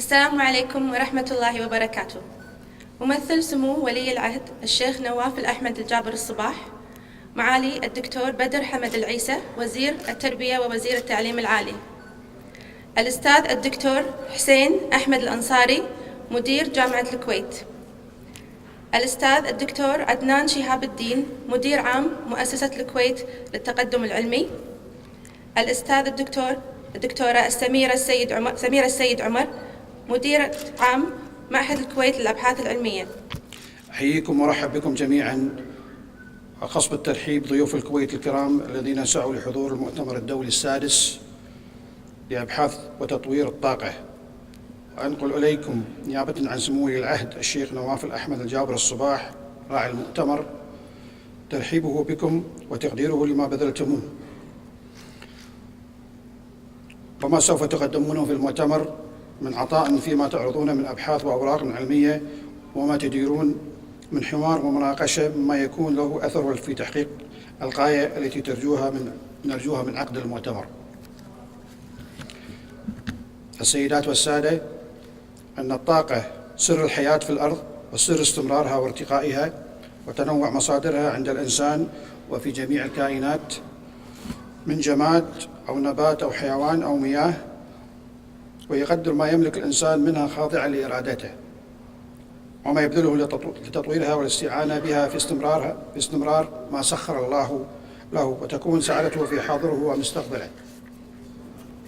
السلام عليكم ورحمة الله وبركاته. ممثل سمو ولي العهد الشيخ نواف الأحمد الجابر الصباح، معالي الدكتور بدر حمد العيسى وزير التربية ووزير التعليم العالي، الأستاذ الدكتور حسين أحمد الأنصاري مدير جامعة الكويت، الأستاذ الدكتور عدنان شهاب الدين مدير عام مؤسسة الكويت للتقدم العلمي، الأستاذ الدكتورة سميرة السيد عمر مديرة عام معهد الكويت للأبحاث العلمية. أحييكم وأرحب بكم جميعا. أخص بالترحيب ضيوف الكويت الكرام الذين سعوا لحضور المؤتمر الدولي السادس لأبحاث وتطوير الطاقة. أنقل إليكم نيابة عن سمو ولي العهد الشيخ نواف الأحمد الجابر الصباح راعي المؤتمر ترحيبه بكم وتقديره لما بذلتموه وما سوف تقدمونه في المؤتمر من عطاء فيما تعرضون من أبحاث وأوراق علمية وما تديرون من حوار ومناقشة مما يكون له أثر في تحقيق الغاية التي نرجوها من عقد المؤتمر. السيدات والسادة، أن الطاقة سر الحياة في الأرض وسر استمرارها وارتقائها وتنوع مصادرها عند الإنسان وفي جميع الكائنات من جماد أو نبات أو حيوان أو مياه، ويقدر ما يملك الإنسان منها خاضعا لإرادته وما يبذله لتطويرها والاستعانة بها في استمرار ما سخر الله له، وتكون سعادته في حاضره ومستقبله.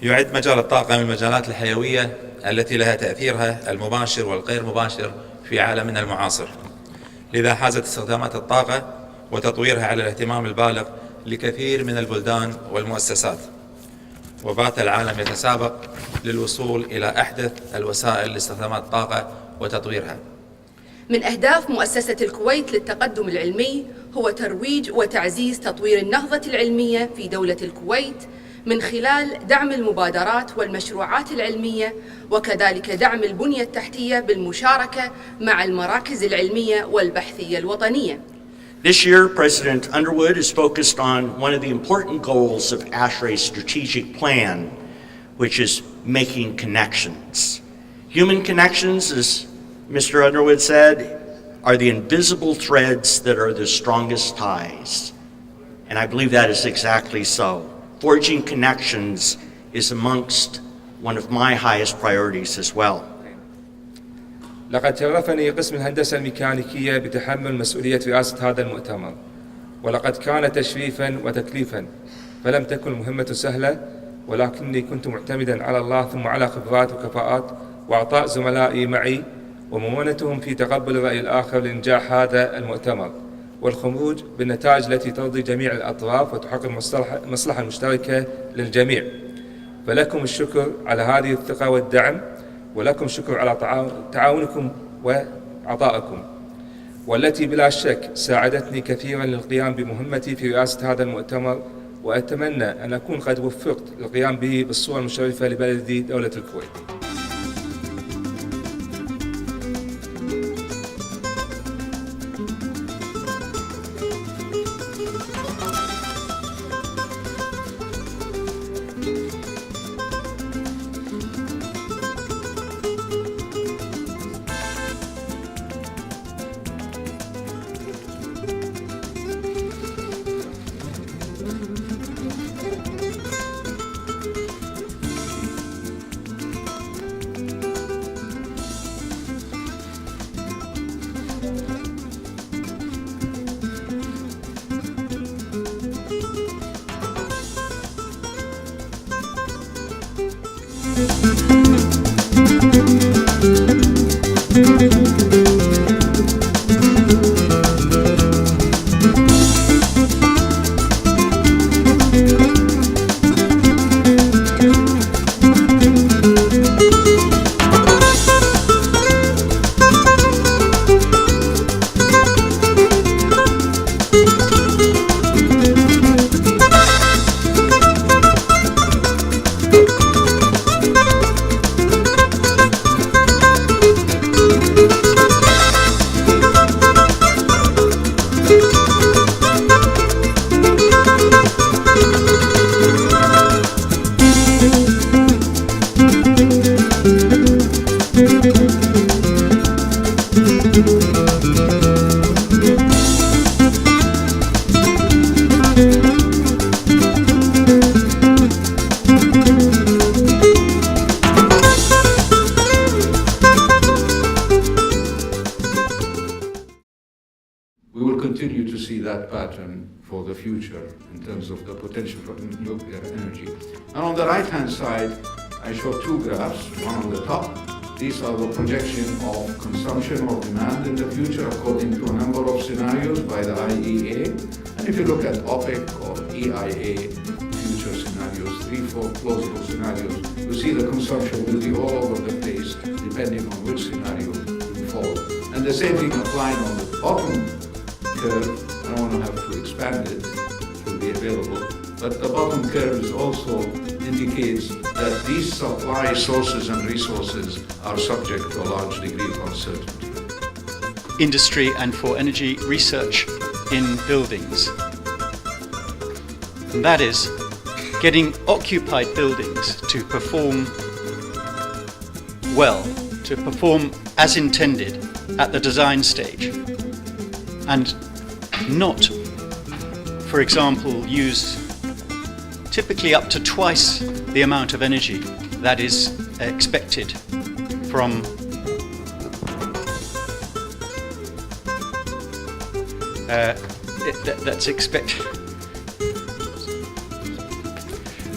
يعد مجال الطاقة من المجالات الحيوية التي لها تأثيرها المباشر والغير مباشر في عالمنا المعاصر، لذا حازت استخدامات الطاقة وتطويرها على الاهتمام البالغ لكثير من البلدان والمؤسسات، وبات العالم يتسابق للوصول إلى أحدث الوسائل لاستخدامات الطاقة وتطويرها. من أهداف مؤسسة الكويت للتقدم العلمي هو ترويج وتعزيز تطوير النهضة العلمية في دولة الكويت من خلال دعم المبادرات والمشروعات العلمية، وكذلك دعم البنية التحتية بالمشاركة مع المراكز العلمية والبحثية الوطنية. This year, President Underwood is focused on one of the important goals of ASHRAE's strategic plan, which is making connections. Human connections, as Mr. Underwood said, are the invisible threads that are the strongest ties. And I believe that is exactly so. Forging connections is amongst one of my highest priorities as well. لقد شرفني قسم الهندسة الميكانيكية بتحمل مسؤولية رئاسة هذا المؤتمر، ولقد كان تشريفا وتكليفا، فلم تكن مهمة سهلة، ولكني كنت معتمدا على الله ثم على خبرات وكفاءات وأعطاء زملائي معي ومؤونتهم في تقبل الرأي الآخر لإنجاح هذا المؤتمر والخروج بالنتائج التي ترضي جميع الأطراف وتحقق المصلحة المشتركة للجميع. فلكم الشكر على هذه الثقة والدعم، ولكم شكر على تعاونكم وعطائكم، والتي بلا شك ساعدتني كثيرا للقيام بمهمتي في رئاسة هذا المؤتمر، وأتمنى أن أكون قد وفقت للقيام به بالصورة المشرفة لبلدي دولة الكويت. that pattern for the future in terms of the potential for nuclear energy. And on the right-hand side, I show two graphs, one on the top. These are the projection of consumption or demand in the future according to a number of scenarios by the IEA. And if you look at OPEC or EIA future scenarios, 3-4 plausible scenarios, you see the consumption will be all over the place depending on which scenario you follow. And the same thing applied on the bottom curve. I don't want to have to expand it, it will be available. But the bottom curve also indicates that these supply sources and resources are subject to a large degree of uncertainty. Industry and for energy research in buildings. And that is getting occupied buildings to perform well, to perform as intended at the design stage, and not, for example, use typically up to twice the amount of energy that is expected from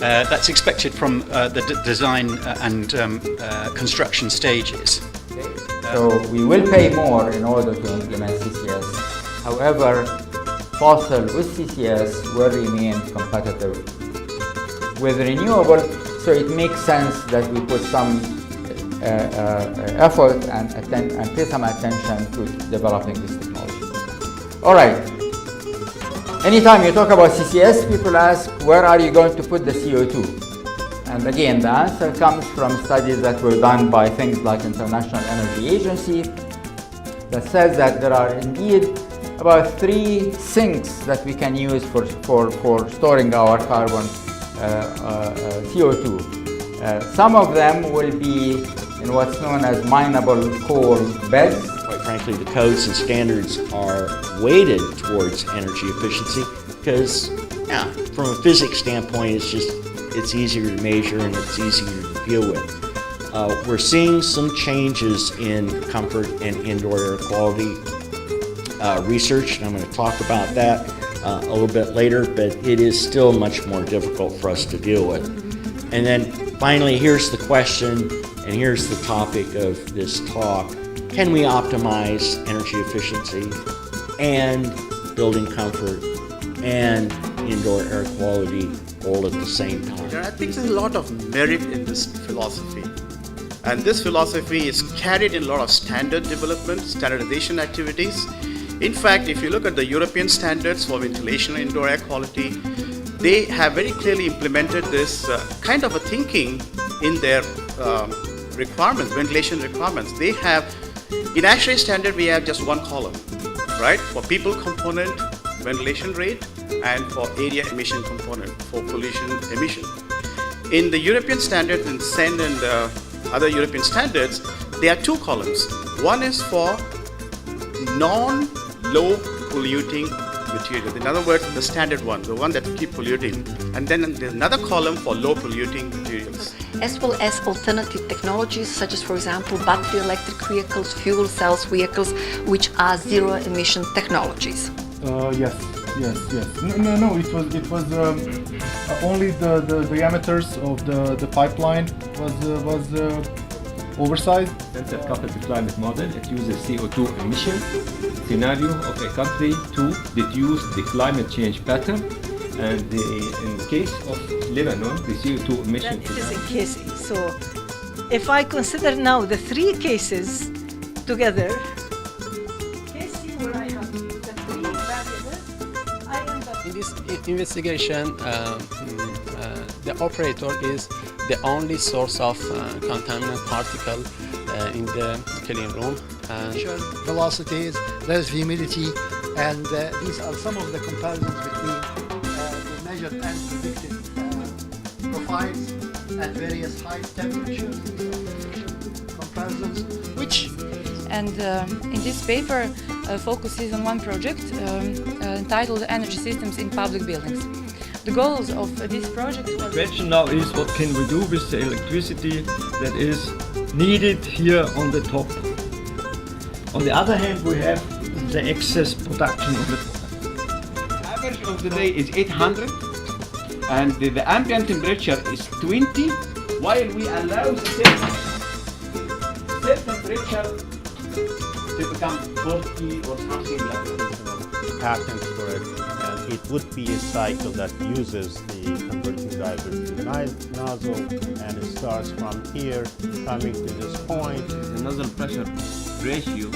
that's expected from the design and construction stages. So we will pay more in order to implement CCS. However, fossil with CCS will remain competitive with renewable, so it makes sense that we put some effort and pay some attention to developing this technology. All right. Anytime you talk about CCS, people ask, where are you going to put the CO2? And again, the answer comes from studies that were done by things like International Energy Agency that says that there are indeed about 3 sinks that we can use for storing our carbon CO2. Some of them will be in what's known as mineable coal beds. Quite frankly, the codes and standards are weighted towards energy efficiency because, from a physics standpoint, it's easier to measure and it's easier to deal with. We're seeing some changes in comfort and indoor air quality research, and I'm going to talk about that a little bit later, but it is still much more difficult for us to deal with. And then finally, here's the question, and here's the topic of this talk. Can we optimize energy efficiency and building comfort and indoor air quality all at the same time? I think there's a lot of merit in this philosophy. And this philosophy is carried in a lot of standard development, standardization activities. In fact, if you look at the European standards for ventilation and indoor air quality, they have very clearly implemented this kind of a thinking in their requirements, ventilation requirements. They have, in ASHRAE standard, we have just one column, right? For people component, ventilation rate, and for area emission component, for pollution emission. In the European standards, in SEN and other European standards, there are 2 columns. One is for non-low polluting materials. In other words, the standard one, the one that keep polluting. And then there's another column for low polluting materials. As well as alternative technologies, such as, for example, battery electric vehicles, fuel cells vehicles, which are zero emission technologies. Yes. No. It was only the diameters of the pipeline was oversized. Center coupled to climate model, it uses CO2 emission scenario of a country to deduce the climate change pattern. And in the case of Lebanon, the CO2 emission. That is in cases. So if I consider now the 3 cases together, where I have the 3 variables, I end up. In this investigation, the operator is the only source of contaminant particle in the clean room. Velocities, relative humidity, and these are some of the comparisons between the measured and predicted profiles at various height temperatures. Comparisons, which. And in this paper focuses on one project entitled Energy Systems in Public Buildings. The goals of this project was... The question now is, what can we do with the electricity that is needed here on the top? On the other hand, we have the excess production of the average of the day is 800, and the ambient temperature is 20, while we allow the cell temperature to become 40 or something like that. Patent for it, and it would be a cycle that uses the converting diversion nozzle, and it starts from here, coming to this point. The nozzle pressure ratio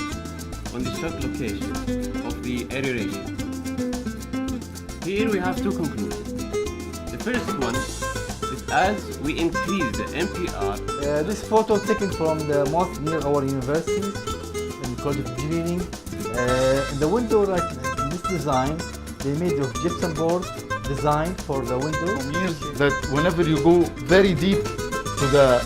on the shock location of the aeration. Here we have two conclusions. The first one is as we increase the MPR. This photo taken from the mosque near our universities in College of Engineering. The window, like this design, they made of gypsum board designed for the window. Means that whenever you go very deep to the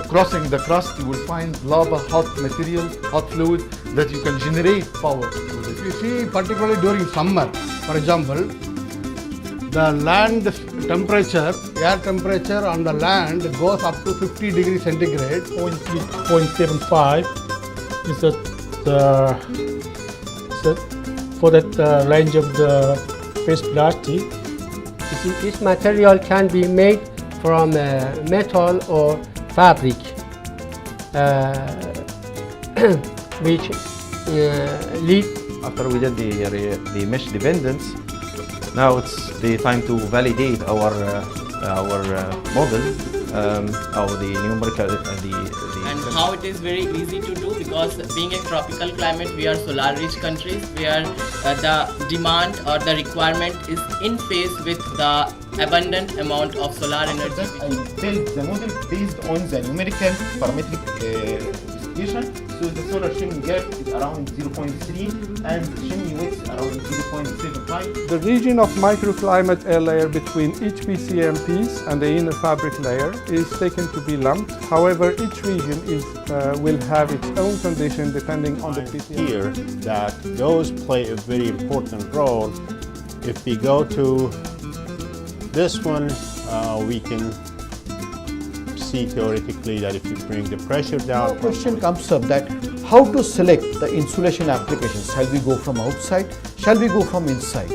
crossing the crust, you will find lava, hot material, hot fluid that you can generate power. If you see, particularly during summer, for example, the land temperature, air temperature on the land goes up to 50 degrees centigrade. 0.75 is for that range of the phase velocity. This material can be made from metal or fabric, which lead. After we did the mesh dependence, now it's the time to validate our model, or the numerical, and how it is very easy to do, because being a tropical climate, we are solar rich countries where the demand or the requirement is in phase with the abundant amount of solar energy. I built the model based on the numerical parametric distribution. So the solar chimney gap is around 0.3 and the chimney width around 0.75. The region of microclimate air layer between each PCM piece and the inner fabric layer is taken to be lumped. However, each region will have its own condition depending on the PCM. Here, that those play a very important role. If we go to this one, we can see theoretically that if you bring the pressure down. Now, question comes up that how to select the insulation applications. Shall we go from outside? Shall we go from inside?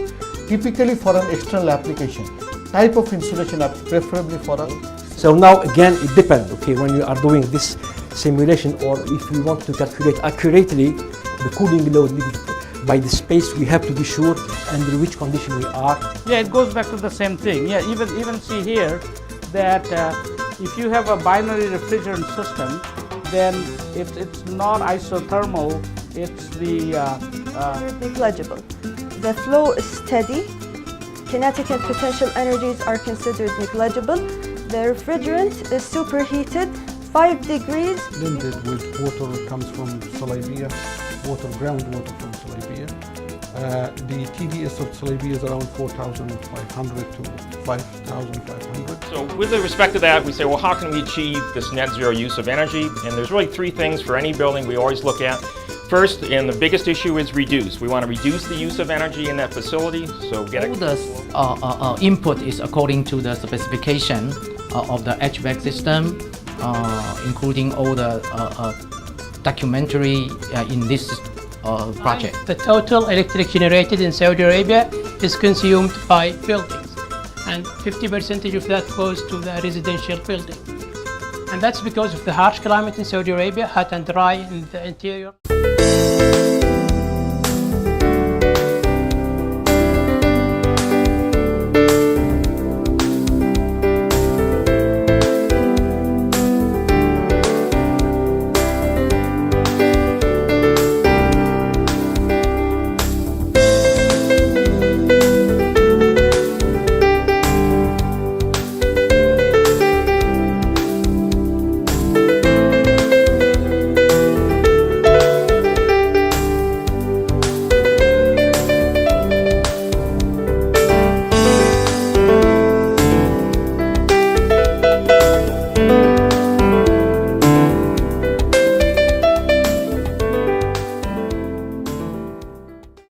Typically for an external application, type of insulation preferably for us. So now again it depends, okay, when you are doing this simulation, or if we want to calculate accurately the cooling load needed by the space, we have to be sure under which condition we are. Yeah, it goes back to the same thing. Yeah, even see here that if you have a binary refrigerant system, then it's not isothermal, it's the negligible. The flow is steady. Kinetic and potential energies are considered negligible. The refrigerant is superheated 5 degrees. Blended with water comes from Salivia, groundwater from Salivia. The TDS of Salivia is around 4,500 to 5,500. So with respect to that, we say, well, how can we achieve this net zero use of energy? And there's really three things for any building we always look at. First, and the biggest issue is reduce. We want to reduce the use of energy in that facility. So all the input is according to the specification of the HVAC system, including all the documentary in this project. The total electric generated in Saudi Arabia is consumed by buildings, and 50% of that goes to the residential building. And that's because of the harsh climate in Saudi Arabia, hot and dry in the interior.